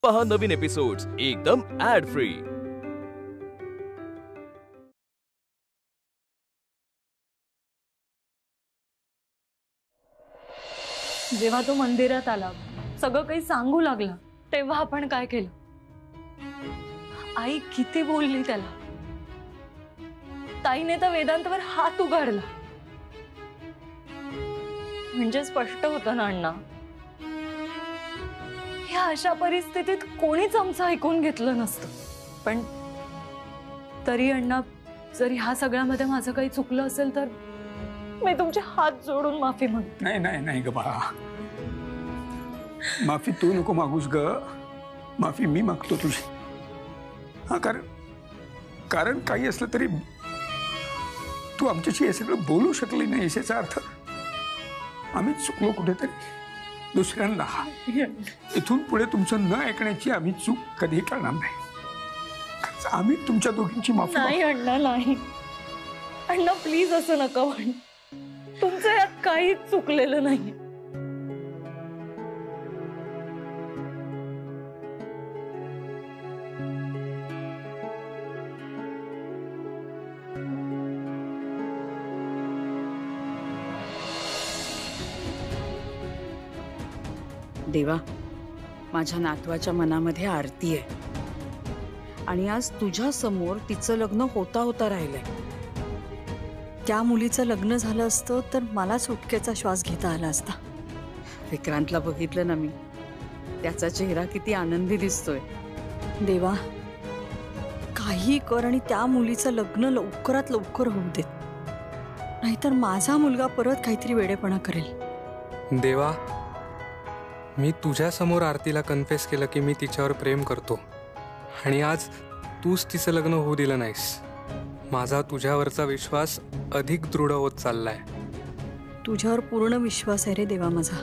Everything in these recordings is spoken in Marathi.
पहा नवीन एपिसोड्स एकदम ऍड फ्री। जेव्हा तो मंदिरात आला, सगळं काही सांगू लागला, तेव्हा आपण काय केलं? आई किती बोलली त्याला, ताईने तर वेदांतवर हात उघडला। म्हणजे स्पष्ट होतं ना अण्णा, या अशा परिस्थितीत कोणीच आमचं ऐकून घेतलं नसतं। पण तरी अण्णा, जर ह्या सगळ्यामध्ये माझं काही चुकलं असेल तर मी तुमचे हात जोडून माफी मागते। नाही नाही नाही ग बाळा, माफी तू नको मागूस ग, माफी मी मागतो तुझी। हा, कारण काही असलं तरी तू आमच्याशी हे सगळं बोलू शकली नाही, याचा अर्थ आम्ही चुकलो कुठेतरी दुसऱ्यांना। इथून पुढे तुमचं न ऐकण्याची आम्ही चूक कधी करणार नाही। आम्ही तुमच्या दोघींची माफी नाही अण्णा, नाही अण्णा, प्लीज असं नका म्हण, तुमचं यात काहीच चुकलेलं नाही। देवा, माझ्या नातवाच्या मनामध्ये आरती आहे आणि आज तुझ्या समोर तिचं लग्न होता होता राहिलंय। त्या मुलीचं लग्न झालं असतं तर मला सुटकेचा श्वास घेता आला असता। विक्रांतला बघितलं ना मी, त्याचा चेहरा किती आनंदी दिसतोय। देवा, काही कर आणि त्या मुलीचं लग्न लवकरात लवकर होऊ देत, नाहीतर माझा मुलगा परत काहीतरी वेडेपणा करेल। देवा, मी तुझ्या समोर आरतीला कन्फेस केलं की मी तिच्यावर प्रेम करतो आणि आज तूच तिचं लग्न होऊ दिलं नाहीस। माझा तुझ्यावरचा विश्वास अधिक दृढ होत चाललाय। तुझ्यावर पूर्ण विश्वास आहे रे देवा माझा।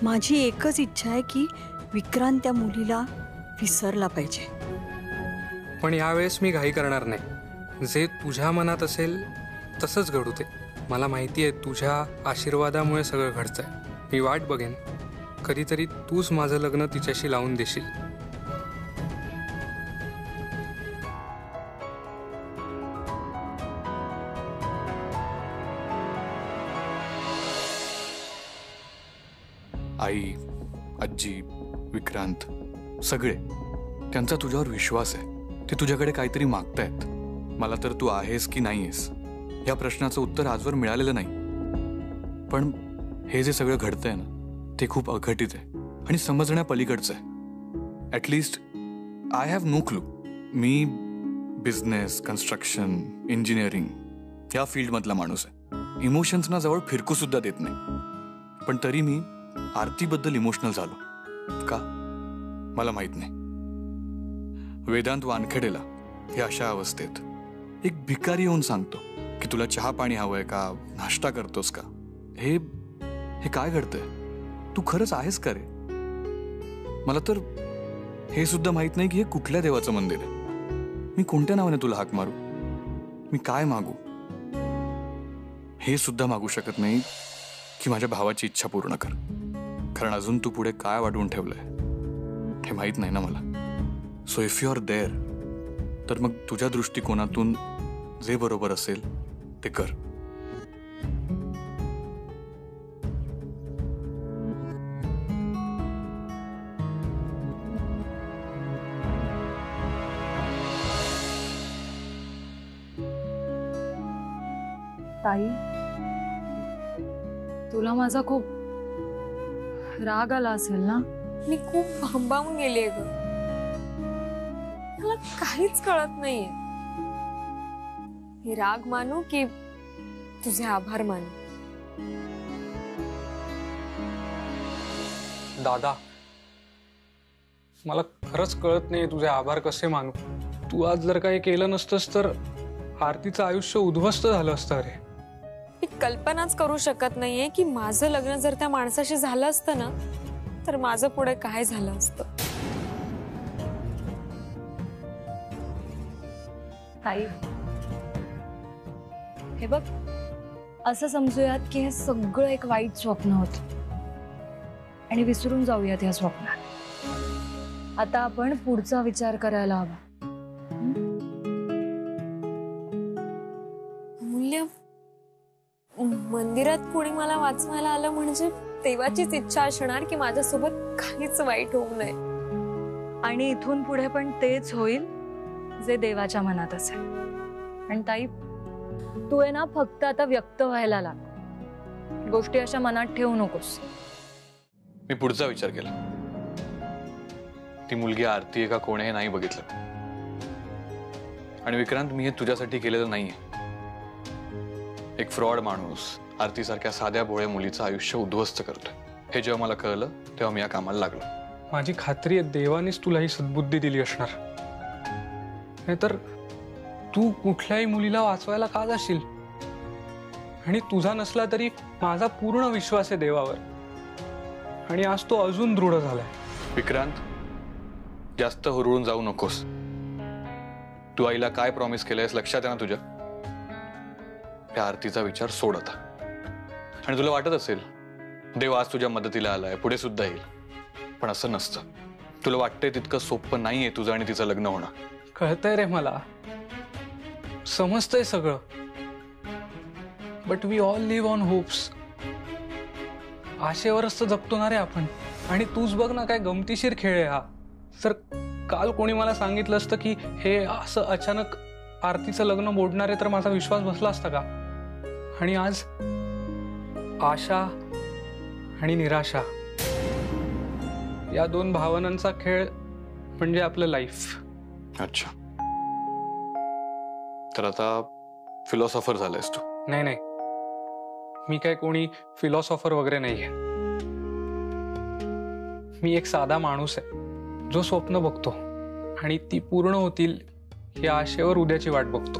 माझी एकच इच्छा आहे की विक्रांत त्या मुलीला विसरला पाहिजे। पण यावेळेस मी घाई करणार नाही, जे तुझ्या मनात असेल तसंच घडू दे। मला माहिती आहे तुझ्या आशीर्वादामुळे सगळं घडतंय। मी वाट बघेन, कधीतरी तूच माझं लग्न तिच्याशी लावून देशील। आई, आजी, विक्रांत सगळे, त्यांचा तुझ्यावर विश्वास आहे। ते तुझ्याकडे काहीतरी मागतायत। मला तर तू आहेस की नाहीयेस या प्रश्नाचं उत्तर आजवर मिळालेलं नाही। पण हे जे सगळं घडतंय ना, ते खूप अघटित आहे आणि समजण्या पलीकडचं आहे। At least I have no clue. मी बिझनेस, कन्स्ट्रक्शन, इंजिनिअरिंग या फील्डमधला माणूस आहे। इमोशन्सना जवळ फिरकू सुद्धा देत नाही। पण तरी मी आरतीबद्दल इमोशनल झालो का मला माहित नाही। वेदांत वानखेडेला हे अशा अवस्थेत एक भिकारी येऊन सांगतो की तुला चहा पाणी हवंय का, नाश्ता करतोस का? हे काय घडतंय? तू खरंच आहेस का रे? मला तर हे सुद्धा माहित नाही की हे कुठल्या देवाचं मंदिर आहे। मी कोणत्या नावाने तुला हाक मारू? मी काय मागू? हे सुद्धा मागू शकत नाही की माझ्या भावाची इच्छा पूर्ण कर, कारण अजून तू पुढे काय वाढवून ठेवलंय हे माहित नाही ना मला। So if you are there, तर मग तुझ्या दृष्टिकोनातून जे बरोबर असेल ते कर। ताई, तुला माझा खूप राग आला असेल ना? मी खूप भांबावून गेले ग, मला काहीच कळत नाहीये। हे राग मानू की तुझे आभार मानू? दादा, मला खरंच कळत नाही तुझे आभार कसे मानू। तू आज जर काही केलं नसतंस तर आरतीचं आयुष्य उद्ध्वस्त झालं असतं रे। मी कल्पनाच करू शकत नाहीये की माझं लग्न जर त्या माणसाशी झालं असतं ना, तर माझं पुढे काय झालं असतं। ताई, हे बघ, असं समजूयात की हे सगळं एक वाईट स्वप्न होतं आणि विसरून जाऊयात या स्वप्नात। आता आपण पुढचा विचार करायला हवा. अमूल्य, मंदिरात कोणी मला वाचवायला आलं म्हणजे देवाचीच इच्छा असणार की माझ्यासोबत काहीच वाईट होऊ नये. आणि इथून पुढे पण तेच होईल जे देवाच्या मनात असेल. आणि ताई, तू आहे ना फक्त आता व्यक्त व्हायला लाग. गोष्टी अशा मनात ठेवू नकोस. मी पुढचा विचार केला. ती मुलगी आरती आहे का कोण आहे हे नाही बघितलं. आणि विक्रांत, मी हे तुझ्यासाठी केलेलं नाहीये. एक फ्रॉड माणूस आरती सारख्या साध्या भोळ्या मुलीचं आयुष्य उद्ध्वस्त करतोय हे जेव्हा मला कळलं तेव्हा मी या कामाला लागलो. माझी खात्री आहे देवानेच तुला ही सद्बुद्धी दिली असणार. नाहीतर तू कुठल्याही मुलीला वाचवायला का जाशील? आणि तुझा नसला तरी माझा पूर्ण विश्वास आहे देवावर. आणि आज तो अजून दृढ झालाय. विक्रांत, जास्त हुरळून जाऊ नकोस. तू आईला काय प्रॉमिस केलंयस लक्षात आहे ना तुझ्या? त्या आरतीचा विचार सोड आता. आणि तुला वाटत असेल देव आज तुझ्या मदतीला आलाय, पुढे सुद्धा येईल. पण असं नसतं. तुला वाटतंय तितकं सोपं नाहीये तुझं आणि तिचं लग्न होणं. कळतंय रे मला, समजतंय सगळं. But we all live on hopes. आशेवरच तर जगतो ना रे आपण. आणि तूच बघ ना, काय गमतीशीर खेळ आहे हा. सर, काल कोणी मला सांगितलं असतं की हे असं अचानक आरतीचं लग्न मोडणार आहे तर माझा विश्वास बसला असता का? आणि आज आशा आणि निराशा या दोन भावनांचा खेळ म्हणजे आपलं लाईफ. अच्छा, तर आता फिलॉसॉफर झालायस तू? नाही नाही, मी काय कोणी फिलॉसॉफर वगैरे नाहीये. मी एक साधा माणूस आहे जो स्वप्न बघतो आणि ती पूर्ण होतील या आशेवर उद्याची वाट बघतो.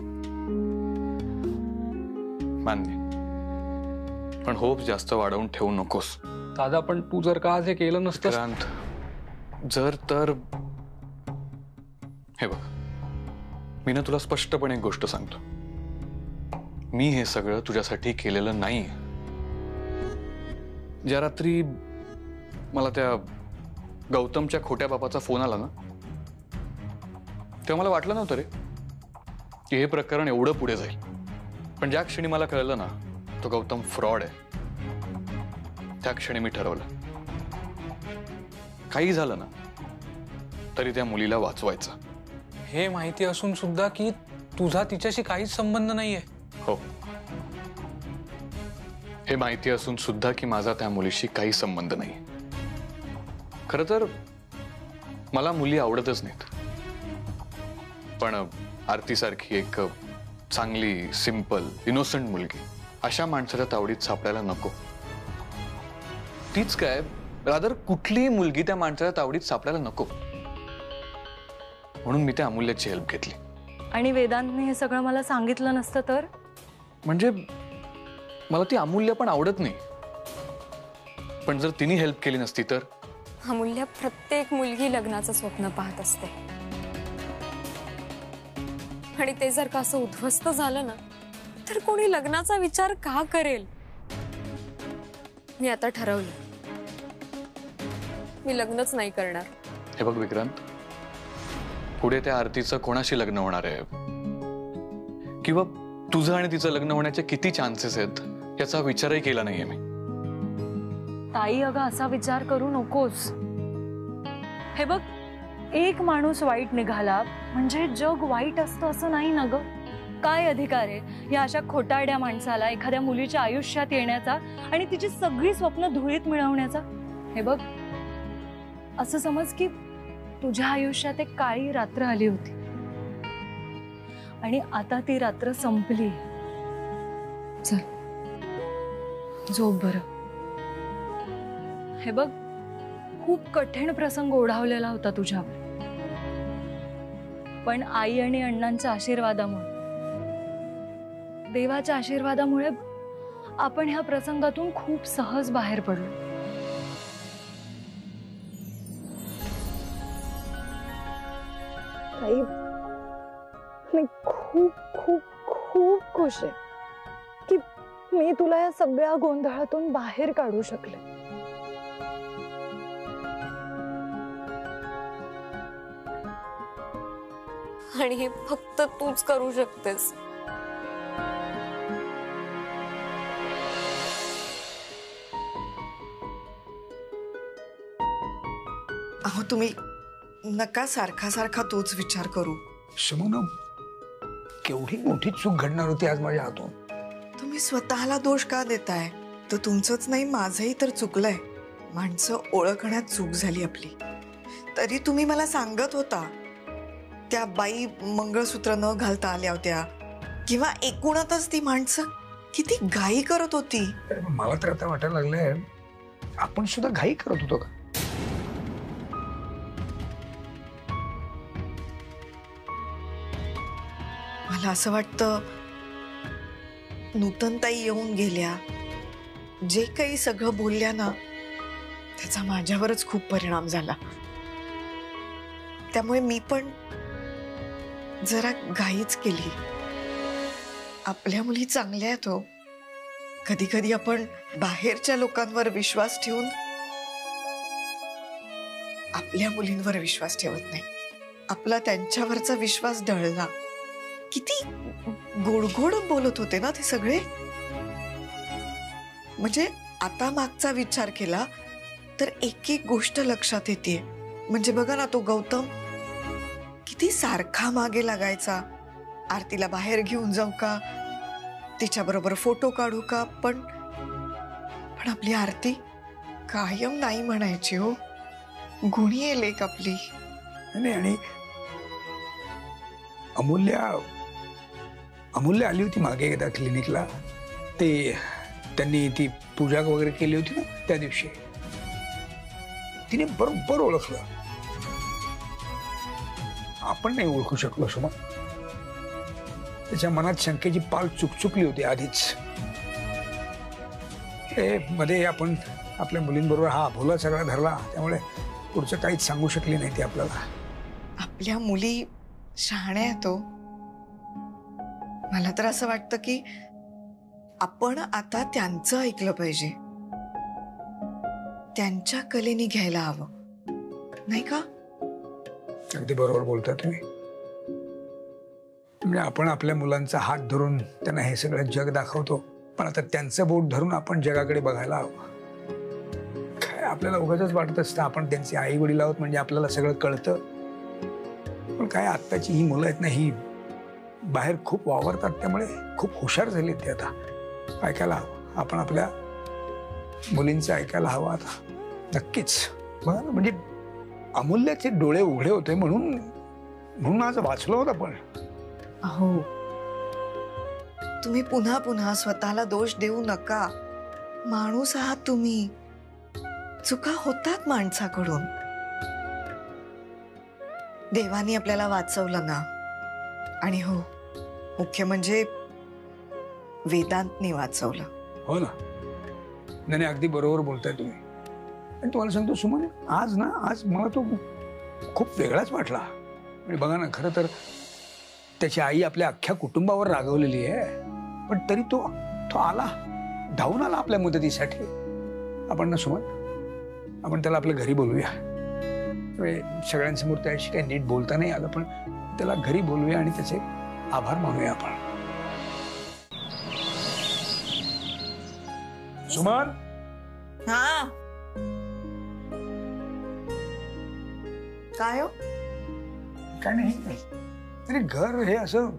मान्य, पण होप जास्त वाढवून ठेवू नकोस. दादा, पण तू जर का आज हे केलं नसतं. विक्रांत, जर तर हे बघ, मी ना तुला स्पष्टपणे एक गोष्ट सांगतो. मी हे सगळं तुझ्यासाठी केलेलं नाही. ज्या रात्री मला त्या गौतमच्या खोट्या बापाचा फोन आला ना, तेव्हा मला वाटलं नव्हतं रे की हे प्रकरण एवढं पुढे जाईल. पण ज्या क्षणी मला कळलं ना तो गौतम फ्रॉड आहे, त्या क्षणी मी ठरवलं काही झालं ना तरी त्या मुलीला वाचवायचं. हे माहिती असून सुद्धा की तुझा तिच्याशी काहीच संबंध नाहीये. हो, हे माहिती असून सुद्धा की माझा त्या मुलीशी काही संबंध नाही. खरं तर मला मुली आवडतच नाहीत. पण आरतीसारखी एक चांगली, सिंपल, इनोसंट मुलगी अशा माणसाच्या तावडीत सापडायला नको. तीच काय, रादर कुठलीही मुलगी त्या माणसाच्या तावडीत सापडायला नको. म्हणून मी त्या अमूल्याची हेल्प घेतली. आणि वेदांतने हे सगळं मला सांगितलं नसतं तर? म्हणजे मला ती अमूल्य पण आवडत नाही. पण जर तिने हेल्प केली नसती तर? अमूल्य, प्रत्येक मुलगी लग्नाचं स्वप्न पाहत असते. आणि ते जर का असं उद्ध्वस्त झालं ना तर कोणी लग्नाचा विचार का करेल? मी आता ठरवलं, मी लग्नच नाही करणार. हे बघ विक्रांत, पुढे त्या आरतीचं कोणाशी लग्न होणार आहे किंवा तुझं आणि तिचं लग्न होण्याचे किती चान्सेस आहेत याचा विचारही केला नाहीये मी. ताई, अगं असा विचार करू नकोस. हे बघ, एक माणूस वाईट निघाला म्हणजे जग वाईट असतं असं नाही ना ग. काय अधिकार आहे या अशा खोटारड्या माणसाला एखाद्या मुलीच्या आयुष्यात येण्याचा आणि तिची सगळी स्वप्न धुळीत मिळवण्याचा? हे बघ, असं समज की तुझ्या आयुष्यात एक काळी रात्र आली होती आणि आता ती रात्र संपली. चल झोप बरं. हे बघ, खूप कठीण प्रसंग ओढावलेला होता तुझ्यावर, पण आई आणि अण्णांच्या आशीर्वादामुळे, देवाच्या आशीर्वादामुळे आपण ह्या प्रसंगातून खूप सहज बाहेर पडलो. आई, मी खूप खूप खूप खुश आहे की मी तुला या सगळ्या गोंधळातून बाहेर काढू शकले. आणि हे फक्त तूच करू शकतेस. अहो तुम्ही नका सारखा सारखा तोच विचार करू. सुमन, केवढी मोठी चूक घडणार होती आज माझ्या हातून. तुम्ही स्वतःला दोष का देताय? तर तुमचंच नाही, माझंही तर चुकलंय. माणसं ओळखण्यात चूक झाली आपली. तरी तुम्ही मला सांगत होता त्या बाई मंगळसूत्र न घालता आल्या होत्या, किंवा एकूणच ती माणसं किती घाई करत होती. मला तर आता वाटायला लागलंय आपण सुद्धा घाई करत होतो का? मला असं वाटतं नूतनताई येऊन गेल्या, जे काही सगळं बोलल्या ना, त्याचा माझ्यावरच खूप परिणाम झाला. त्यामुळे मी पण जरा घाईच केली. आपल्या मुली चांगल्या आहेत हो. कधी कधी आपण बाहेरच्या लोकांवर विश्वास ठेवून आपल्या मुलींवर विश्वास ठेवत नाही. आपला त्यांच्यावरचा विश्वास ढळला. किती गोड गोड बोलत होते ना ते सगळे. म्हणजे आता मागचा विचार केला तर एक एक गोष्ट लक्षात येते. म्हणजे बघा ना, तो गौतम किती सारखा मागे लागायचा. आरतीला बाहेर घेऊन जाऊ का, तिच्या बरोबर फोटो काढू का, पण आपली आरती कायम नाही म्हणायची हो. गुणी आहे लेक आपली. नाही, आणि अमूल्य आली होती मागे एकदा क्लिनिकला. ते त्यांनी ती पूजा वगैरे केली होती ना त्या दिवशी. तिने बरोबर ओळखलं. आपण नाही ओळखू शकलो सुमा. त्याच्या मनात शंकेची पाल चुकचुकली होती आधीच. हे मध्ये आपण आपल्या मुलींबरोबर हा भोला सगळा धरला, त्यामुळे पुढचं काहीच सांगू शकली नाही ती आपल्याला. आपल्या मुली शहाण्या आहेत हो. मला तर असं वाटतं की आपण आता त्यांचं ऐकलं पाहिजे. त्यांच्या कलेनी घ्यायला हवं, नाही का? अगदी बरोबर बोलता तुम्ही. म्हणजे आपण आपल्या मुलांचा हात धरून त्यांना हे सगळं जग दाखवतो, पण आता त्यांचं बोट धरून आपण जगाकडे बघायला हवं. काय आपल्याला उगाचच वाटत असतं आपण त्यांचे आई वडील आहोत म्हणजे आपल्याला सगळं कळतं. पण काय आत्ताची ही मुलं आहेत ना, ही बाहेर खूप वावरतात, त्यामुळे खूप हुशार झालीत ते. आता ऐकायला हवं आपण आपल्या मुलींचं ऐकायला हवं आता नक्कीच. बघा ना, म्हणजे अमूल्याचे डोळे उघडे होते म्हणून आज वाचलो होतं. पण अहो तुम्ही पुन्हा पुन्हा स्वतःला दोष देऊ नका. माणूस आहात तुम्ही. चुका होतात माणसाकडून. देवानी आपल्याला वाचवलं ना. आणि हो, मुख्य म्हणजे वेदांतनी वाचवलं. हो ना. नाही, अगदी बरोबर बोलताय तुम्ही. आणि तुम्हाला सांगतो सुमन, आज मला तो खूप वेगळाच वाटला. म्हणजे बघा ना, खरं तर त्याची आई आपल्या अख्ख्या कुटुंबावर रागवलेली आहे, पण तरी तो आला, धावून आला आपल्या मदतीसाठी. आपण ना सुमन, आपण त्याला आपल्या घरी बोलूया. सगळ्यांसमोर त्याशी काही नीट बोलता नाही आलं, पण त्याला घरी बोलूया आणि त्याचे आभार मानूया आपण. सुमन. हा काय हो? काय नाही, तरी घर हे असं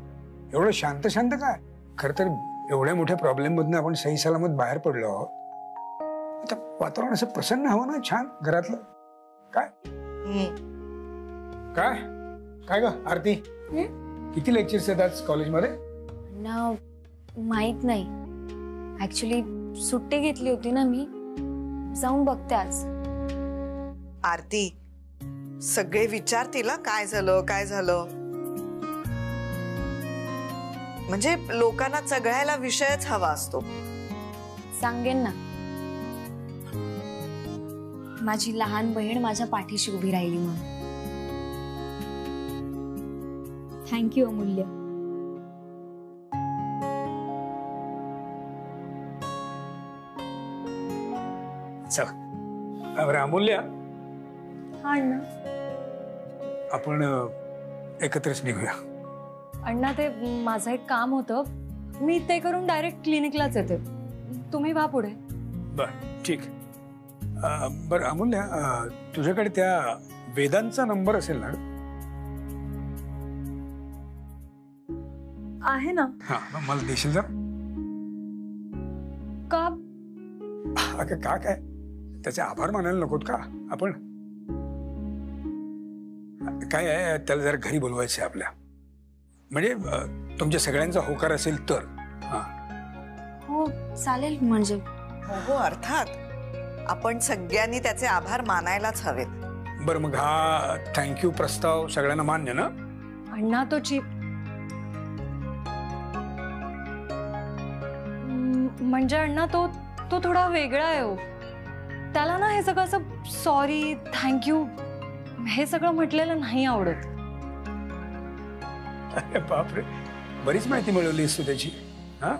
एवढं शांत शांत काय? खरं तर एवढ्या मोठ्या प्रॉब्लेम मधून आपण सही सलामत बाहेर पडलो आहोत. आता वातावरण असं प्रसन्न हवं ना, छान घरातलं. काय काय काय ग आरती, किती लेक्चर्स आहेत आज कॉलेजमध्ये? ना माहित नाही. ऍक्च्युली सुट्टी घेतली होती ना मी. जाऊन बघते आज. आरती, सगळे विचारतील काय झालं काय झालं. म्हणजे लोकांना चघळायला विषयच हवा असतो. सांगेन ना. माझी लहान बहीण माझ्या पाठीशी उभी राहिली म्हणून. थँक्यू अमूल्य. चल अमूल्य, हा ना. आपण एकत्रच निघूया. अण्णा ते माझं एक काम होतं, मी ते करून डायरेक्ट क्लिनिकलाच येते. तुम्ही वा पुढे. बर ठीक. बरं अमूल्य, तुझ्याकडे त्या वेदांचा नंबर असेल ना? आहे ना. हा, मला देशील जर? का? अगं का काय, त्याचे आभार मानायला नकोत का आपण? काय आहे, त्याला जरा घरी बोलवायचं आहे आपल्या, म्हणजे तुमच्या सगळ्यांचा होकार असेल तर. हा हो चालेल. म्हणजे हो अर्थात, आपण सगळ्यांनी त्याचे आभार मानायलाच हवेत. बरं मग हा थँक्यू प्रस्ताव सगळ्यांना मान्य ना? अण्णा तो चीप म्हणजे अण्णा तो तो थोडा वेगळा आहे हो. त्याला ना हे सगळं असं सॉरी थँक्यू हे सगळं म्हटलेलं नाही आवडत. अरे बापरे, बरीच माहिती मिळवलीस तू त्याची. हा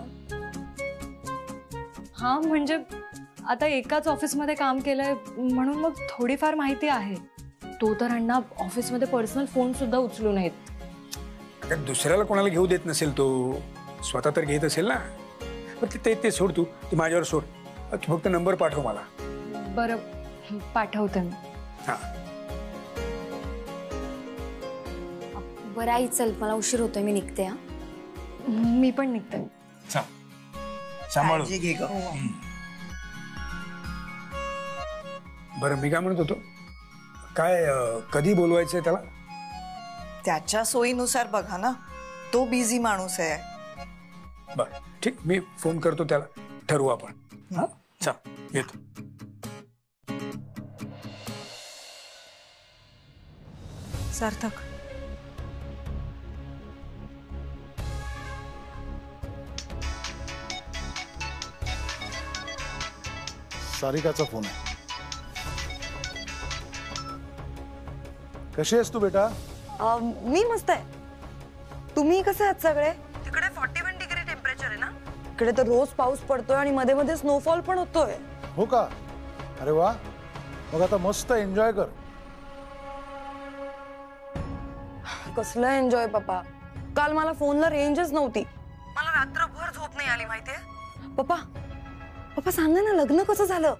हा म्हणजे आता एकाच ऑफिसमध्ये काम केलंय म्हणून मग थोडीफार माहिती आहे. तो तर अण्णा ऑफिसमध्ये पर्सनल फोन सुद्धा उचलू नयेत. अगं दुसऱ्याला कोणाला घेऊ देत नसेल तो, स्वतः तर घेत असेल ना. ते सोड, तू माझ्यावर सोड. तू फक्त नंबर पाठव मला. बरं पाठवते मी. हा बरं आई चल, मला उशीर होतोय, मी निघते. हा मी पण निघते. सांभाळ. काळजी घे ग. बरं मी काय म्हणत होतो, काय कधी बोलवायचंय त्याला? त्याच्या सोयीनुसार बघा ना, तो बिझी माणूस आहे. बर ठीक, मी फोन करतो त्याला, ठरवू आपण. हा चल येतो. सार्थक, सारिकाचा फोन आहे. कशी आहेस तू बेटा? मी मस्त आहे. तुम्ही कसे आहात सगळे? तिकडे 41 डिग्री टेम्परेचर आहे ना? इकडे तर रोज पाऊस पडतोय आणि मध्ये मध्ये स्नोफॉल पण होतोय. हो का? अरे वा, मग आता मस्त एन्जॉय कर. कसलं एन्जॉय पप्पा, काल मला फोनला रेंजच नव्हती. मला रात्रभर झोप नाही आली माहितीये. पप्पा पप्पा सांगा ना, लग्न कसं झालं?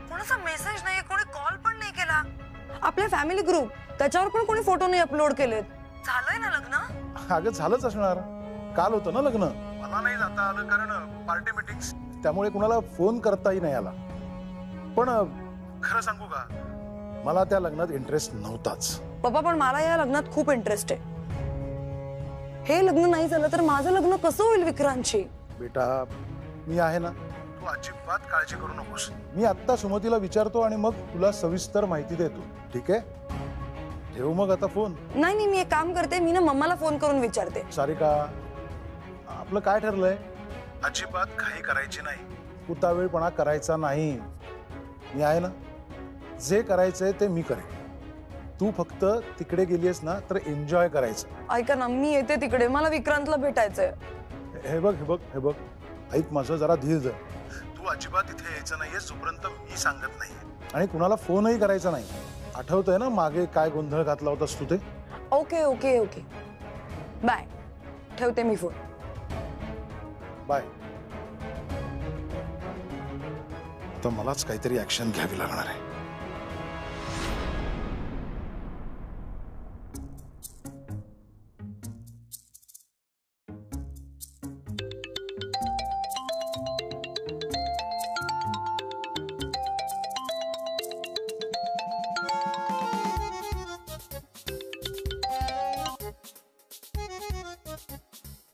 कोणाचा मेसेज नाही, कोणी कॉल पण नाही केला. आपल्या फॅमिली ग्रुप त्याच्यावर पण कोणी फोटो नाही अपलोड केलेत. झालंय ना लग्न? अगं झालंच असणार, काल होतं ना लग्न. मला नाही जाता आलं कारण पार्टी मीटिंग्स, त्यामुळे कुणाला फोन करताही नाही आला. पण खरं सांगू का, मला त्या लग्नात इंटरेस्ट नव्हताच. पप्पा पण मला या लग्नात खूप इंटरेस्ट आहे. हे लग्न नाही झालं तर माझं लग्न कसं होईल विक्रांतशी? बेटा मी आहे ना, तू अजिबात काळजी करू नकोस. मी आत्ता सुमतीला विचारतो आणि मग तुला सविस्तर माहिती देतो. ठीक आहे? ठेवू मग आता फोन? नाही नाही, मी एक काम करते, मी ना मम्माला फोन करून विचारते. सारिका, आपलं काय ठरलंय? अजिबात घाई करायची नाही, उतावीळपणा करायचा नाही. मी आहे ना, जे करायचंय ते मी करेन. तू फक्त तिकडे गेलीस ना तर एन्जॉय करायचं. ऐका ना, मी येते तिकडे, मला विक्रांतला भेटायचंय. हे बघ हे बघ हे बघ, ऐक माझं जरा धीर धर. तू अजिबात इथे यायचं नाहीये जोपर्यंत मी सांगत नाहीये, आणि कुणाला फोनही करायचा नाही. आठवतंय ना मागे काय गोंधळ घातला होतास तू ते? Okay okay okay, bye. ठेवते मी फोन. बाय. तर मलाच काहीतरी ऍक्शन घ्यावी लागणार आहे.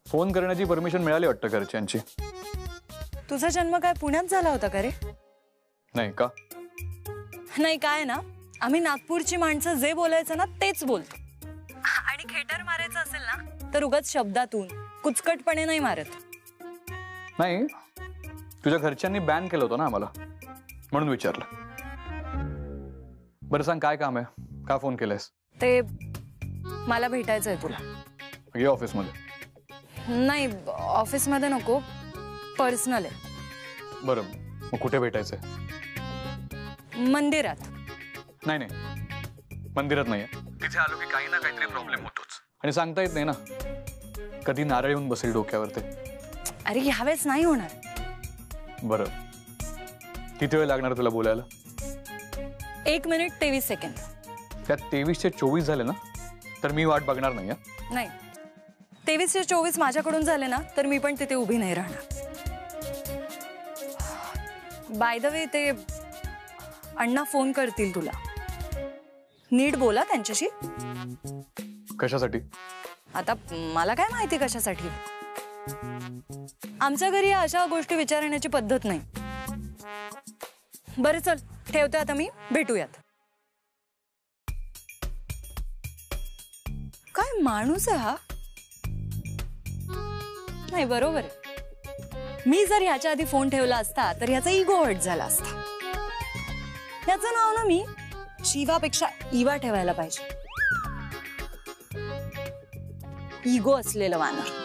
फोन करण्याची परमिशन मिळाली वाटतं घरच्यांची. तुझा जन्म काय पुण्यात झाला होता का रे? नाही का? नाही काय ना, आम्ही नागपूरची माणसं जे बोलायचं ना तेच बोलतो. आणि खेटर मारायचं असेल ना तर उगाच शब्दातून, कुचकटपणे नाही मारत. नाही, तुझ्या घरच्यांनी बॅन केलं होतं ना आम्हाला, म्हणून विचारलं. बरं सांग, काय काम आहे? का फोन केलंयस? ते मला भेटायचंय तुला. ये ऑफिसमध्ये. नाही, ऑफिसमध्ये नको, पर्सनल आहे. बरं, मग कुठे भेटायचंय? मंदिरात. नाही नाही, मंदिरात नाहीये. तिथे आलो की काही ना काहीतरी प्रॉब्लेम होतोच. आणि सांगता येत नाही ना, कधी नारळ येऊन बसेल डोक्यावर ते. अरे ह्यावेळेस नाही होणार. बरं, किती वेळ लागणार तुला बोलायला? 1 मिनिट 23 सेकंद. त्यात 23चे 24 झाले ना, तर मी वाट बघणार नाही. नाही, 23चे 24 माझ्याकडून झाले ना, तर मी पण तिथे उभी नाही राहणार. बाय द वे, ते अण्णा फोन करतील तुला. नीट बोला त्यांच्याशी. कशासाठी? आता मला काय माहिती कशासाठी. आमच्या घरी अशा गोष्टी विचारण्याची पद्धत नाही. बरं चल, ठेवते आता मी, भेटूयात. काय माणूस आहे हा. नाही बरोबर आहे, मी जर ह्याच्या आधी फोन ठेवला असता तर ह्याचा इगो हर्ट झाला असता. याचं नाव ना मी शिवापेक्षा इवा ठेवायला पाहिजे. इगो असलेलं वानर.